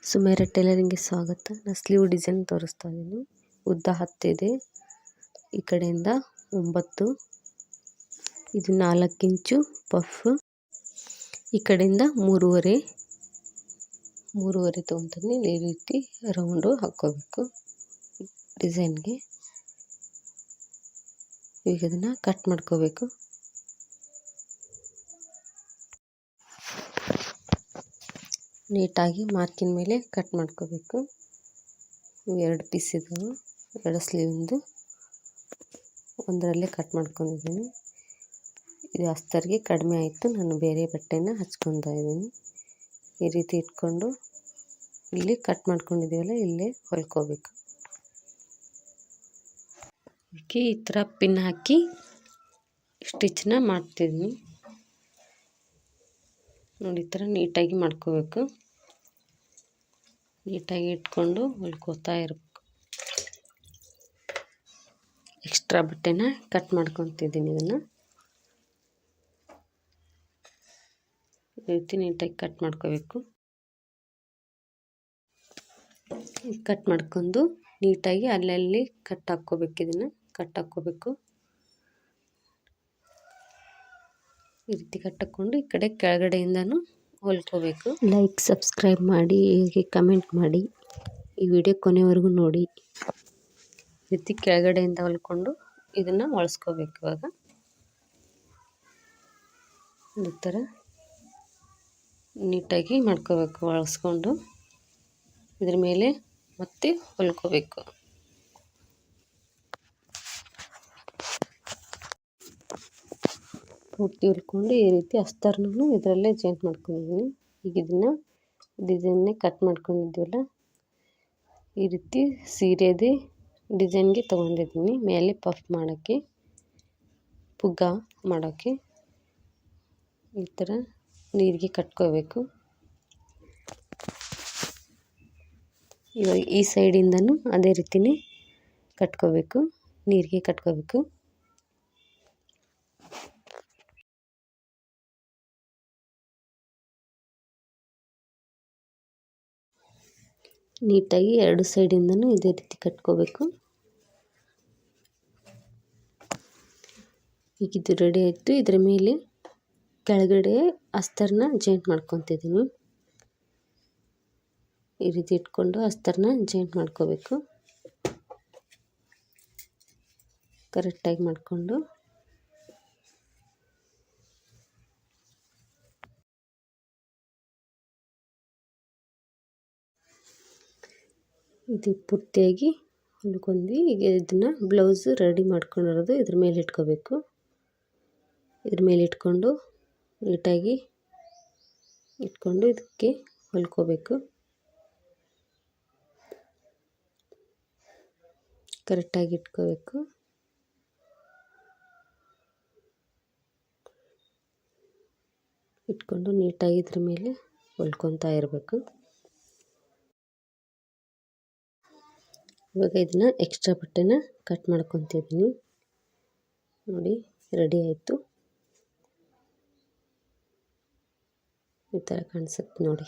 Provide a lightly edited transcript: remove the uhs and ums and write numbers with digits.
ಸುಮೇರ ಟೈಲರಿಂಗ್ಗೆ ಸ್ವಾಗತ. ನಾನು sleeve design ತೋರಿಸ್ತಾ ಇದ್ದೀನಿ. ಉದ್ದ 10 ಇದೆ, ಈ ಕಡೆಯಿಂದ 9, ಇದು 4 ಇಂಚು ಪಫ್, ಈ ಕಡೆಯಿಂದ 3.5 ತೊಗೊತೀನಿ. ಈ ರೀತಿ ರೌಂಡು ಹಾಕ್ಕೋಬೇಕು ಡಿಸೈನ್ಗೆ. ಈಗ ಇದನ್ನು ಕಟ್ ಮಾಡ್ಕೋಬೇಕು. ನೀಟಾಗಿ ಮಾರ್ಕಿನ ಮೇಲೆ ಕಟ್ ಮಾಡ್ಕೋಬೇಕು. ಎರಡು ಪೀಸ್ ಇದ್ದವು, 2 ಸ್ಲೀವಿಂದು ಒಂದರಲ್ಲೇ ಕಟ್ ಮಾಡ್ಕೊಂಡಿದ್ದೀನಿ. ಇದು ಅಸ್ತರಿಗೆ ಕಡಿಮೆ ಆಯಿತು, ನಾನು ಬೇರೆ ಬಟ್ಟೆನ ಹಚ್ಕೊತಾ ಇದ್ದೀನಿ. ಈ ರೀತಿ ಇಟ್ಕೊಂಡು ಇಲ್ಲಿ ಕಟ್ ಮಾಡ್ಕೊಂಡಿದ್ದೀವಲ್ಲ, ಇಲ್ಲೇ ಹೊಲ್ಕೋಬೇಕು. ಈ ಥರ ಪಿನ್ ಹಾಕಿ ಸ್ಟಿಚ್ನ ಮಾಡ್ತಿದ್ದೀನಿ ನೋಡಿ. ಈ ಥರ ನೀಟಾಗಿ ಮಾಡ್ಕೋಬೇಕು. ನೀಟಾಗಿ ಇಟ್ಕೊಂಡು ಹೊಲ್ಕೋತಾ ಇರಬೇಕು. ಎಕ್ಸ್ಟ್ರಾ ಬಟ್ಟೆನ ಕಟ್ ಮಾಡ್ಕೊತಿದ್ದೀನಿ. ಇದನ್ನು ಈ ರೀತಿ ನೀಟಾಗಿ ಕಟ್ ಮಾಡ್ಕೋಬೇಕು. ಕಟ್ ಮಾಡ್ಕೊಂಡು ನೀಟಾಗಿ ಅಲ್ಲಲ್ಲಿ ಕಟ್ ಹಾಕ್ಕೋಬೇಕು. ಇದನ್ನು ಕಟ್ ಹಾಕ್ಕೋಬೇಕು. ಈ ರೀತಿ ಕಟ್ ಹಾಕ್ಕೊಂಡು ಈ ಕಡೆ ಕೆಳಗಡೆಯಿಂದನೂ ಹೊಲ್ಕೋಬೇಕು. ಲೈಕ್, ಸಬ್ಸ್ಕ್ರೈಬ್ ಮಾಡಿ, ಹೀಗೆ ಕಮೆಂಟ್ ಮಾಡಿ, ಈ ವಿಡಿಯೋ ಕೊನೆವರೆಗೂ ನೋಡಿ. ಈ ರೀತಿ ಕೆಳಗಡೆಯಿಂದ ಹೊಲ್ಕೊಂಡು ಇದನ್ನು ಹೊಲಿಸ್ಕೋಬೇಕು. ಇವಾಗ ಈ ಥರ ನೀಟಾಗಿ ಮಾಡ್ಕೋಬೇಕು. ಹೊಲಿಸ್ಕೊಂಡು ಇದ್ರ ಮೇಲೆ ಮತ್ತೆ ಹೊಲ್ಕೋಬೇಕು. ಪೂರ್ತಿ ಹೊಲ್ಕೊಂಡು ಈ ರೀತಿ ಅಸ್ತರನೂ ಇದರಲ್ಲೇ ಜಾಯಿಂಟ್ ಮಾಡ್ಕೊಂಡಿದ್ದೀನಿ. ಈಗ ಇದನ್ನು ಡಿಸೈನ್ನೇ ಕಟ್ ಮಾಡ್ಕೊಂಡಿದ್ದೀವಲ್ಲ, ಈ ರೀತಿ ಸೀರೆದೇ ಡಿಸೈನ್ಗೆ ತೊಗೊಂಡಿದ್ದೀನಿ. ಮೇಲೆ ಪಫ್ ಮಾಡೋಕ್ಕೆ, ಪುಗ್ಗ ಮಾಡೋಕ್ಕೆ ಈ ಥರ ನೀರಿಗೆ ಕಟ್ಕೋಬೇಕು. ಇವಾಗ ಈ ಸೈಡಿಂದನೂ ಅದೇ ರೀತಿನೇ ಕಟ್ಕೋಬೇಕು, ನೀರಿಗೆ ಕಟ್ಕೋಬೇಕು. ನೀಟಾಗಿ 2 ಸೈಡಿಂದನೂ ಇದೇ ರೀತಿ ಕಟ್ಕೋಬೇಕು. ಈಗ ಇದು ರೆಡಿ ಆಯಿತು. ಇದರ ಮೇಲೆ ಕೆಳಗಡೆ ಅಸ್ತರನ ಜಾಯಿಂಟ್ ಮಾಡ್ಕೊತಿದ್ದೀನಿ. ಈ ರೀತಿ ಇಟ್ಕೊಂಡು ಅಸ್ತರನ ಜಾಯಿಂಟ್ ಮಾಡ್ಕೋಬೇಕು. ಕರೆಕ್ಟಾಗಿ ಮಾಡಿಕೊಂಡು ಇದು ಪೂರ್ತಿಯಾಗಿ ಹೊಲ್ಕೊಂಡು ಈಗ ಇದನ್ನು ಬ್ಲೌಸ್ ರೆಡಿ ಮಾಡ್ಕೊಂಡಿರೋದು ಇದ್ರ ಮೇಲೆ ಇಟ್ಕೋಬೇಕು. ಇದ್ರ ಮೇಲೆ ಇಟ್ಕೊಂಡು ನೀಟಾಗಿ ಇಟ್ಕೊಂಡು ಇದಕ್ಕೆ ಹೊಲ್ಕೋಬೇಕು. ಕರೆಕ್ಟಾಗಿ ಇಟ್ಕೋಬೇಕು. ಇಟ್ಕೊಂಡು ನೀಟಾಗಿ ಇದ್ರ ಮೇಲೆ ಹೊಲ್ಕೊತಾ ಇರಬೇಕು. ಇವಾಗ ಇದನ್ನು ಎಕ್ಸ್ಟ್ರಾ ಬಟ್ಟೆನ ಕಟ್ ಮಾಡ್ಕೊತಿದ್ದೀನಿ ನೋಡಿ. ರೆಡಿ ಆಯಿತು. ಈ ಥರ ಕಾಣಿಸುತ್ತೆ ನೋಡಿ.